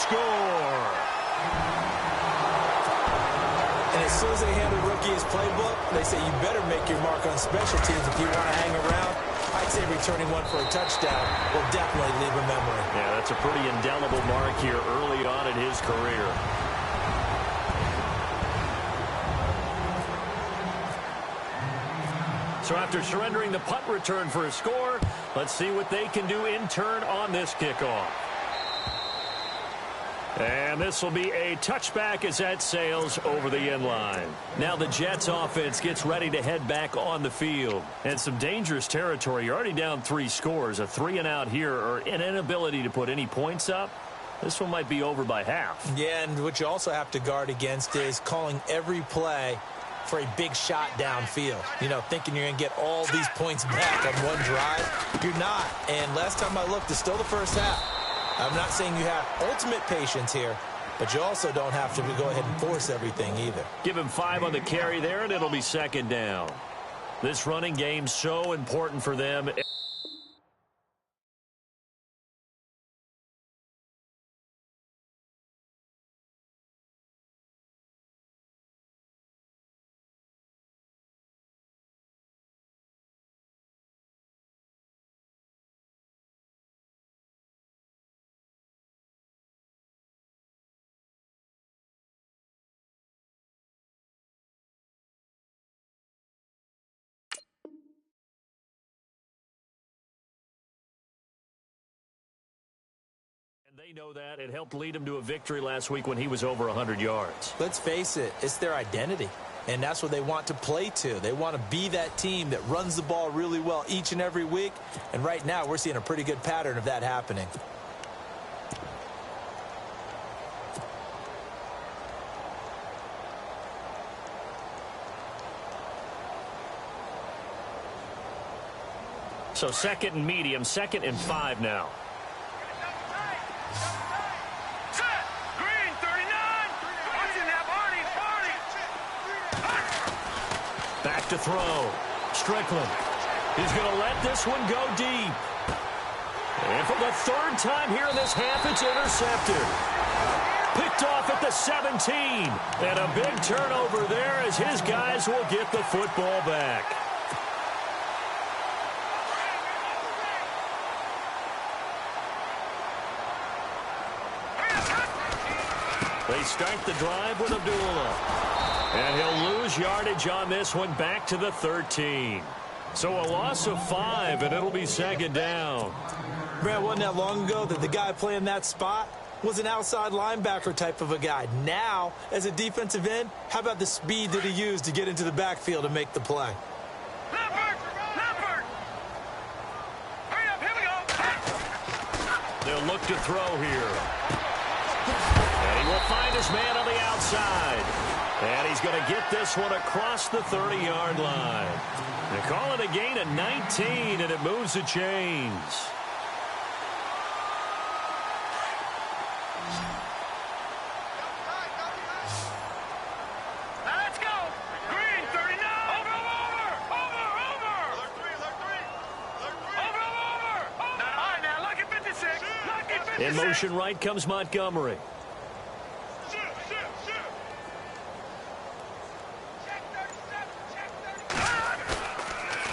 score. And as soon as they hand a rookie his playbook, they say you better make your mark on special teams if you want to hang around. I'd say returning one for a touchdown will definitely leave a memory. Yeah, that's a pretty indelible mark here early on in his career. So after surrendering the punt return for a score, let's see what they can do in turn on this kickoff. And this will be a touchback as that sails over the end line. Now the Jets offense gets ready to head back on the field. And some dangerous territory. You're already down 3 scores. A 3-and-out here or an inability to put any points up. This one might be over by half. Yeah, and what you also have to guard against is calling every play for a big shot downfield. You know, thinking you're going to get all these points back on one drive. You're not. And last time I looked, it's still the first half. I'm not saying you have ultimate patience here, but you also don't have to go ahead and force everything either. Give him 5 on the carry there, and it'll be 2nd down. This running game so important for them. They know that. It helped lead him to a victory last week when he was over 100 yards. Let's face it, it's their identity. And that's what they want to play to. They want to be that team that runs the ball really well each and every week. And right now, we're seeing a pretty good pattern of that happening. So 2nd and medium, 2nd and 5 now. Back to throw. Strickland. He's going to let this one go deep. And for the 3rd time here in this half, it's intercepted. Picked off at the 17. And a big turnover there as his guys will get the football back. They start the drive with Abdullah. And he'll lose yardage on this one back to the 13. So a loss of 5, and it'll be 2nd down. Brad, wasn't that long ago that the guy playing that spot was an outside linebacker type of a guy. Now, as a defensive end, how about the speed that he used to get into the backfield and make the play? Leopard! Hurry up, here we go! They'll look to throw here. And he will find his man on the outside. And he's going to get this one across the 30-yard line. They call it a gain of 19, and it moves the chains. Let's go. Green, 39. Over. All right, now, lucky 56. Lucky 56. In motion right comes Montgomery.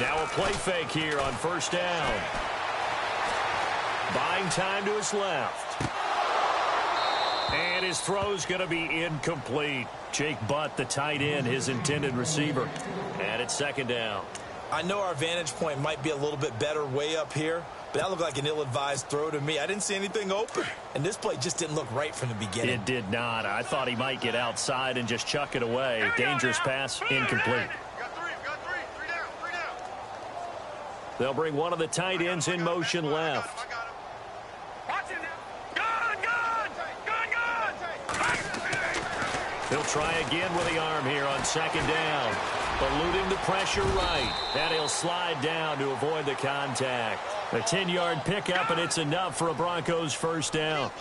Now a play fake here on 1st down. Buying time to his left. And his throw's going to be incomplete. Jake Butt, the tight end, his intended receiver. And it's 2nd down. I know our vantage point might be a little bit better way up here, but that looked like an ill-advised throw to me. I didn't see anything open. And this play just didn't look right from the beginning. It did not. I thought he might get outside and just chuck it away. Dangerous pass, incomplete. They'll bring one of the tight ends in motion left. He'll try again with the arm here on 2nd down. Eluding the pressure right. And he'll slide down to avoid the contact. A 10-yard pickup, and it's enough for a Broncos 1st down.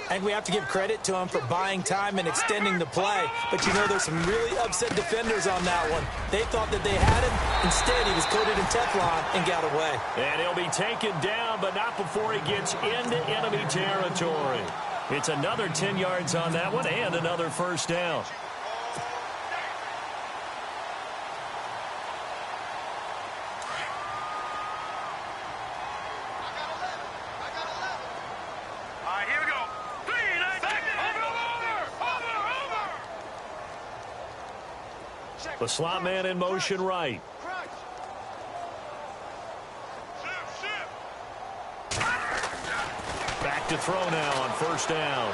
I think we have to give credit to him for buying time and extending the play. But, you know, there's some really upset defenders on that one. They thought that they had him. Instead, he was coated in Teflon and got away. And he'll be taken down, but not before he gets into enemy territory. It's another 10 yards on that one and another first down. The slot man in motion right. Back to throw now on first down.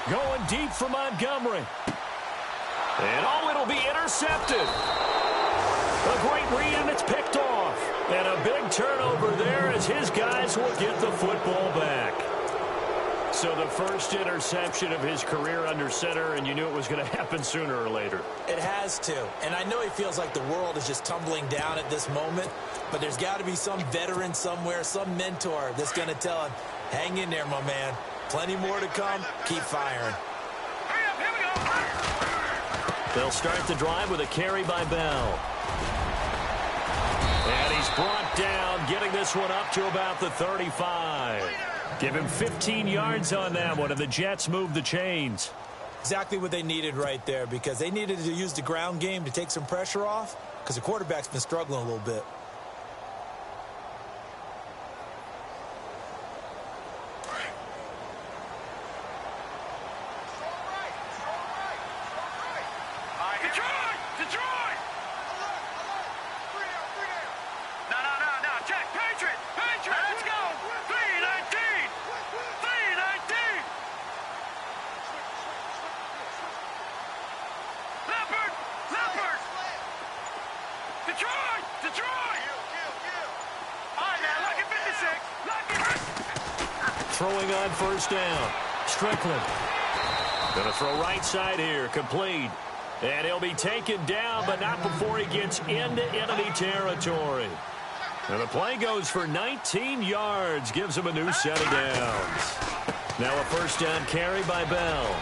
Going deep for Montgomery. And oh, it'll be intercepted. A great read, and it's picked off. And a big turnover there as his guys will get the football back. So the first interception of his career under center, and you knew it was going to happen sooner or later. It has to. And I know he feels like the world is just tumbling down at this moment, but there's got to be some veteran somewhere, some mentor that's going to tell him, hang in there, my man. Plenty more to come. Keep firing. They'll start the drive with a carry by Bell. And he's brought down, getting this one up to about the 35. Give him 15 yards on that one, and the Jets move the chains. Exactly what they needed right there, because they needed to use the ground game to take some pressure off, because the quarterback's been struggling a little bit. Throwing on first down. Strickland. Going to throw right side here. Complete. And he'll be taken down, but not before he gets into enemy territory. And the play goes for 19 yards. Gives him a new set of downs. Now a first down carry by Bell.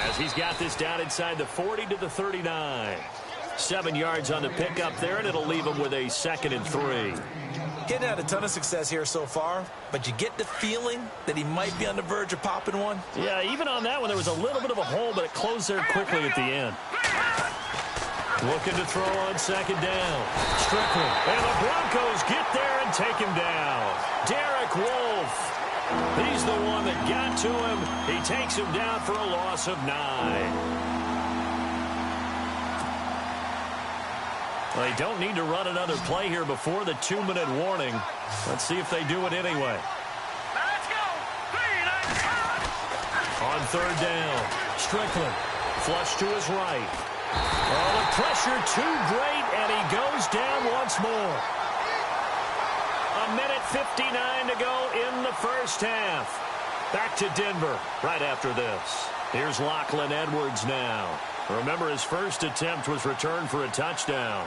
As he's got this down inside the 40 to the 39. 7 yards on the pickup there, and it'll leave him with a 2nd and 3. Getting had a ton of success here so far, but you get the feeling that he might be on the verge of popping one. Yeah, even on that one, there was a little bit of a hole, but it closed there quickly at the end. Looking to throw on second down. Strickland. And the Broncos get there and take him down. Derek Wolfe. He's the one that got to him. He takes him down for a loss of 9. They don't need to run another play here before the 2-minute warning. Let's see if they do it anyway. Let's go. On third down, Strickland. Flush to his right. Oh, the pressure too great, and he goes down once more. 1:59 to go in the first half. Back to Denver right after this. Here's Lachlan Edwards now. Remember, his first attempt was returned for a touchdown.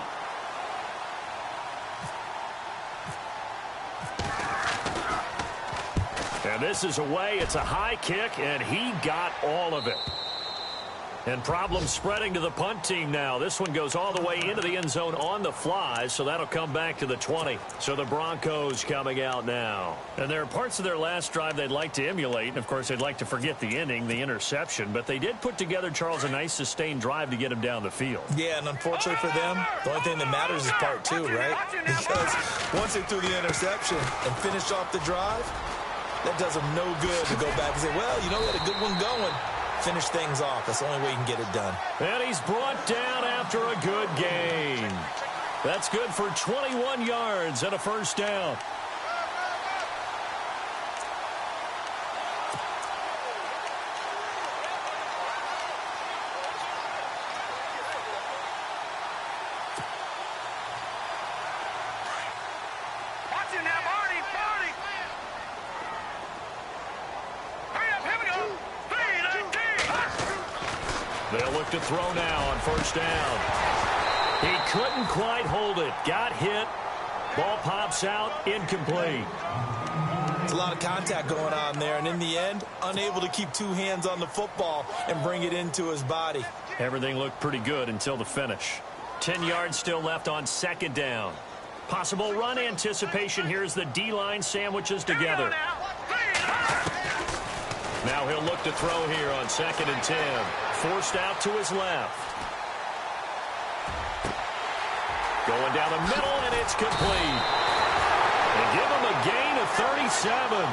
And this is away. It's a high kick, and he got all of it. And problems spreading to the punt team now. This one goes all the way into the end zone on the fly, so that'll come back to the 20. So the Broncos coming out now. And there are parts of their last drive they'd like to emulate. And, of course, they'd like to forget the ending, the interception. But they did put together, Charles, a nice sustained drive to get him down the field. Yeah, and unfortunately for them, the only thing that matters is part 2, right? Because once they threw the interception and finished off the drive, that does them no good to go back and say, well, you know, we had a good one going. Finish things off. That's the only way you can get it done. And he's brought down after a good gain. That's good for 21 yards and a first down. They'll look to throw now on first down. He couldn't quite hold it. Got hit. Ball pops out. Incomplete. There's a lot of contact going on there, and in the end, unable to keep 2 hands on the football and bring it into his body. Everything looked pretty good until the finish. 10 yards still left on second down. Possible run anticipation here as the D-line sandwiches together. Now he'll look to throw here on 2nd and 10. Forced out to his left. Going down the middle, and it's complete. They give him a gain of 37.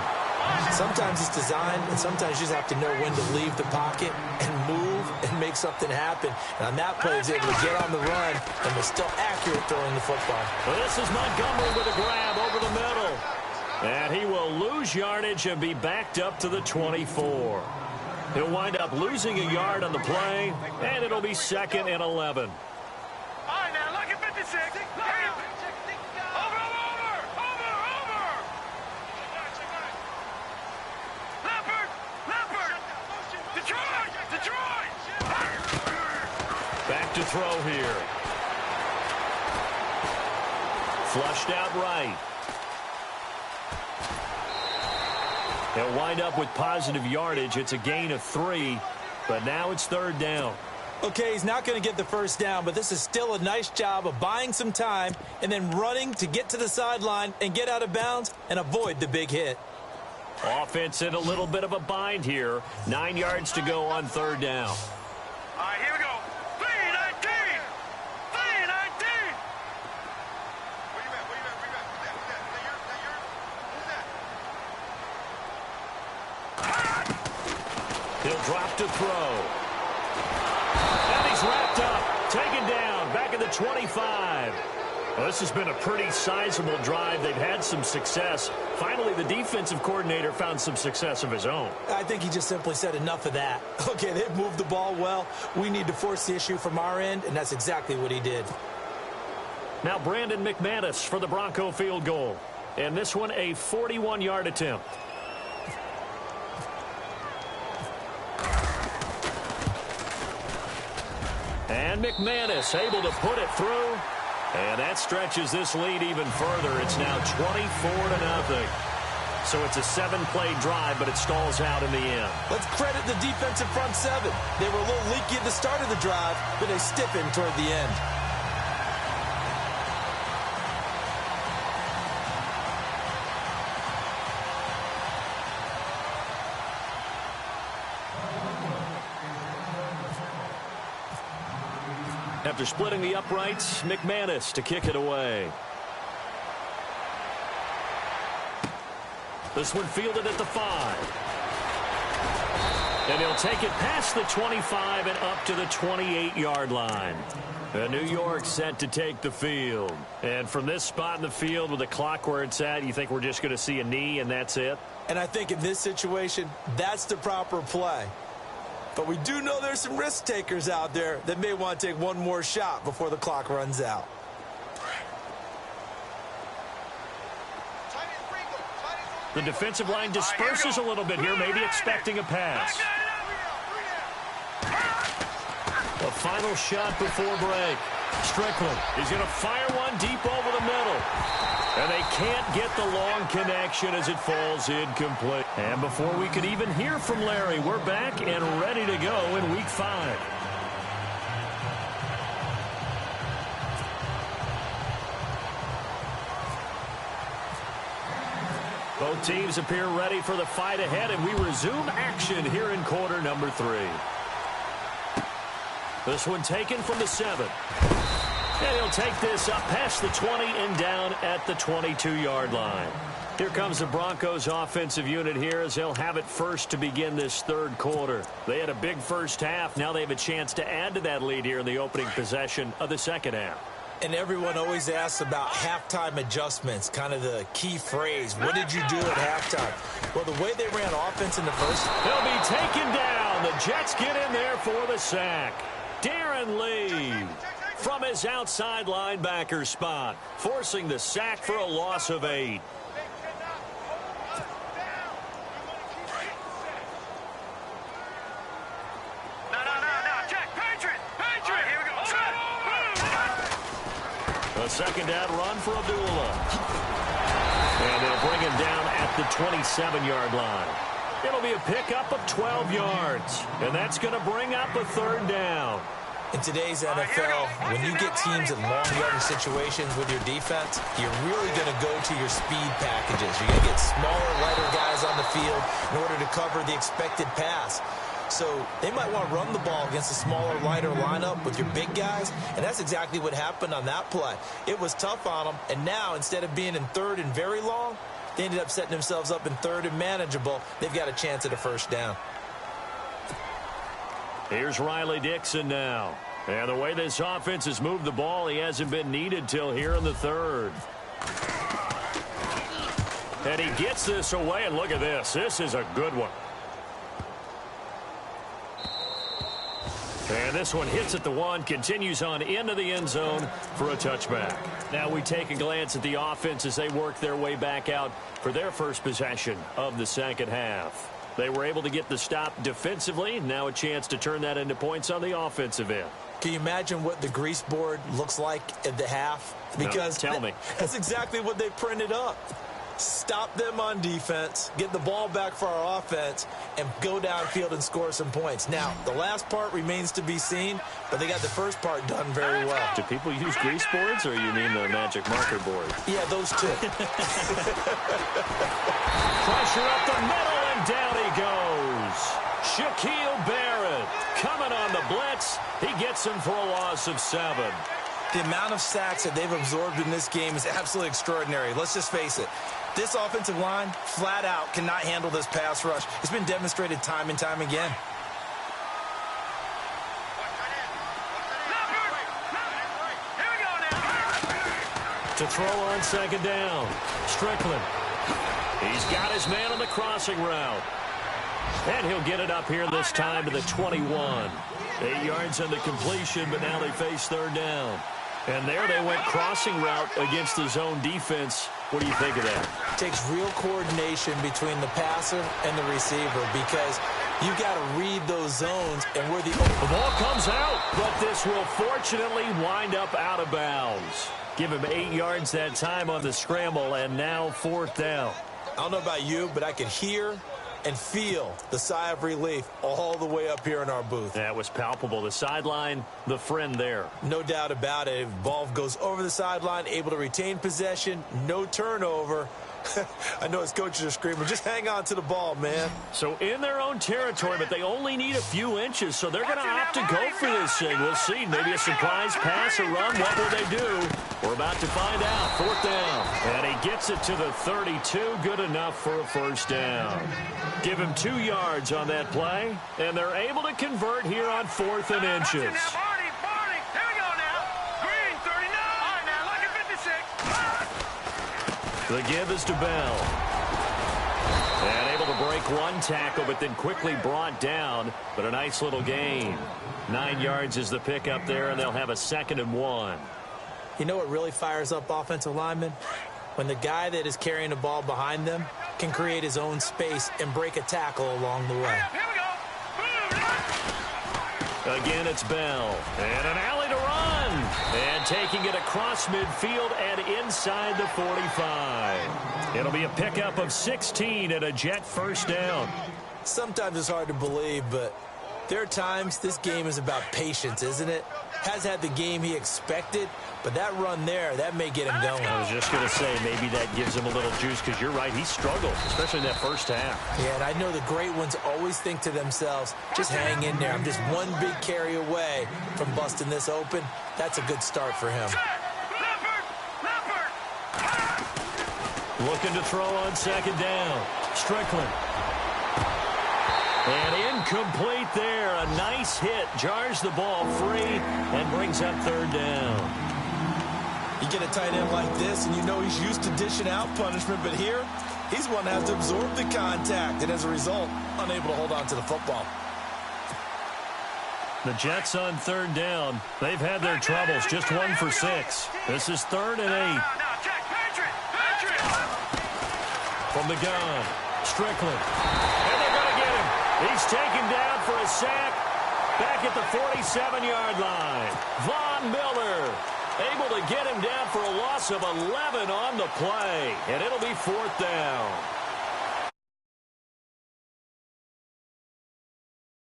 Sometimes it's designed, and sometimes you just have to know when to leave the pocket and move and make something happen. And on that play, he was able to get on the run and was still accurate throwing the football. Well, this is Montgomery with a grab over the middle. And he will lose yardage and be backed up to the 24. He'll wind up losing a yard on the play, and it'll be 2nd and 11. All right, now, look at 56. Over. Leopard. Detroit. Back to throw here. Flushed out right. He'll wind up with positive yardage. It's a gain of 3, but now it's 3rd down. Okay, he's not going to get the first down, but this is still a nice job of buying some time and then running to get to the sideline and get out of bounds and avoid the big hit. Offense in a little bit of a bind here. 9 yards to go on 3rd down. All right, here we go. 3-19. Where you at? Who's that? He'll drop to throw. And he's wrapped up. Taken down. Back at the 25. Well, this has been a pretty sizable drive. They've had some success. Finally, the defensive coordinator found some success of his own. I think he just simply said enough of that. Okay, they've moved the ball well. We need to force the issue from our end, and that's exactly what he did. Now Brandon McManus for the Bronco field goal. And this one a 41-yard attempt. And McManus able to put it through. And that stretches this lead even further. It's now 24-0. So it's a 7-play drive, but it stalls out in the end. Let's credit the defensive front seven. They were a little leaky at the start of the drive, but they stiffened toward the end. After splitting the uprights, McManus to kick it away. This one fielded at the 5. And he'll take it past the 25 and up to the 28-yard line. New York set to take the field. And from this spot in the field with the clock where it's at, you think we're just going to see a knee and that's it? And I think in this situation, that's the proper play. But we do know there's some risk takers out there that may want to take one more shot before the clock runs out. The defensive line disperses a little bit here, maybe expecting a pass. A final shot before break. Strickland is going to fire one deep over the middle. And they can't get the long connection as it falls incomplete. And before we could even hear from Larry, we're back and ready to go in Week 5. Both teams appear ready for the fight ahead, and we resume action here in quarter number 3. This one taken from the 7. And he'll take this up past the 20 and down at the 22-yard line. Here comes the Broncos offensive unit here as they'll have it first to begin this third quarter. They had a big first half. Now they have a chance to add to that lead here in the opening possession of the second half. And everyone always asks about halftime adjustments, kind of the key phrase. What did you do at halftime? Well, the way they ran offense in the first. He'll be taken down. The Jets get in there for the sack. Darren Lee from his outside linebacker spot, forcing the sack for a loss of 8. A second down run for Abdullah. And they'll bring him down at the 27-yard line. It'll be a pickup of 12 yards. And that's going to bring up a third down. In today's NFL, when you get teams in long yardage situations with your defense, you're really going to go to your speed packages. You're going to get smaller, lighter guys on the field in order to cover the expected pass. So they might want to run the ball against a smaller, lighter lineup with your big guys, and that's exactly what happened on that play. It was tough on them, and now instead of being in third and very long, they ended up setting themselves up in third and manageable. They've got a chance at a first down. Here's Riley Dixon now. And the way this offense has moved the ball, he hasn't been needed till here in the third. And he gets this away, and look at this. This is a good one. And this one hits at the one, continues on into the end zone for a touchback. Now we take a glance at the offense as they work their way back out for their first possession of the second half. They were able to get the stop defensively. Now a chance to turn that into points on the offensive end. Can you imagine what the grease board looks like at the half? Because no, tell me. That's exactly what they printed up. Stop them on defense, get the ball back for our offense, and go downfield and score some points. Now, the last part remains to be seen, but they got the first part done very well. Do people use grease boards, or you mean the magic marker board? Yeah, those two. Pressure up the middle, and down he goes. Shaquille Barrett coming on the blitz. He gets him for a loss of 7. The amount of sacks that they've absorbed in this game is absolutely extraordinary. Let's just face it. This offensive line, flat out, cannot handle this pass rush. It's been demonstrated time and time again. To throw on second down, Strickland. He's got his man on the crossing route. And he'll get it up here this time to the 21. 8 yards on the completion, but now they face third down. And there they went crossing route against the zone defense. What do you think of that? It takes real coordination between the passer and the receiver because you got to read those zones and where the ball comes out, but this will fortunately wind up out of bounds. Give him 8 yards that time on the scramble, and now fourth down. I don't know about you, but I could hear and feel the sigh of relief all the way up here in our booth. That was palpable. The sideline, the friend there. No doubt about it. Ball goes over the sideline, able to retain possession, no turnover. I know his coaches are screaming, just hang on to the ball, man. So in their own territory, but they only need a few inches, so they're going to opt to go for this thing. We'll see. Maybe a surprise pass or run. What will they do? We're about to find out. Fourth down. And he gets it to the 32. Good enough for a first down. Give him 2 yards on that play, and they're able to convert here on 4th and inches. The give is to Bell. And able to break one tackle, but then quickly brought down. But a nice little gain. 9 yards is the pickup there, and they'll have a 2nd and 1. You know what really fires up offensive linemen? When the guy that is carrying the ball behind them can create his own space and break a tackle along the way. Again, it's Bell. And an alley to run. And taking it across midfield and inside the 45. It'll be a pickup of 16 and a Jet first down. Sometimes it's hard to believe, but there are times this game is about patience, isn't it? Has had the game he expected, but that run there, that may get him going. I was just going to say, maybe that gives him a little juice, because you're right, he struggled, especially in that first half. Yeah, and I know the great ones always think to themselves, just hang in there. I'm just one big carry away from busting this open. That's a good start for him. Looking to throw on second down. Strickland. And incomplete there. A nice hit. Jars the ball free and brings up third down. You get a tight end like this, and you know he's used to dishing out punishment, but here, he's one that has to absorb the contact, and as a result, unable to hold on to the football. The Jets on third down. They've had their troubles. Just 1 for 6. This is 3rd and 8. From the gun, Strickland. And they're going to get him. He's taken down for a sack back at the 47-yard line. Von Miller able to get him down for a loss of 11 on the play. And it'll be 4th down.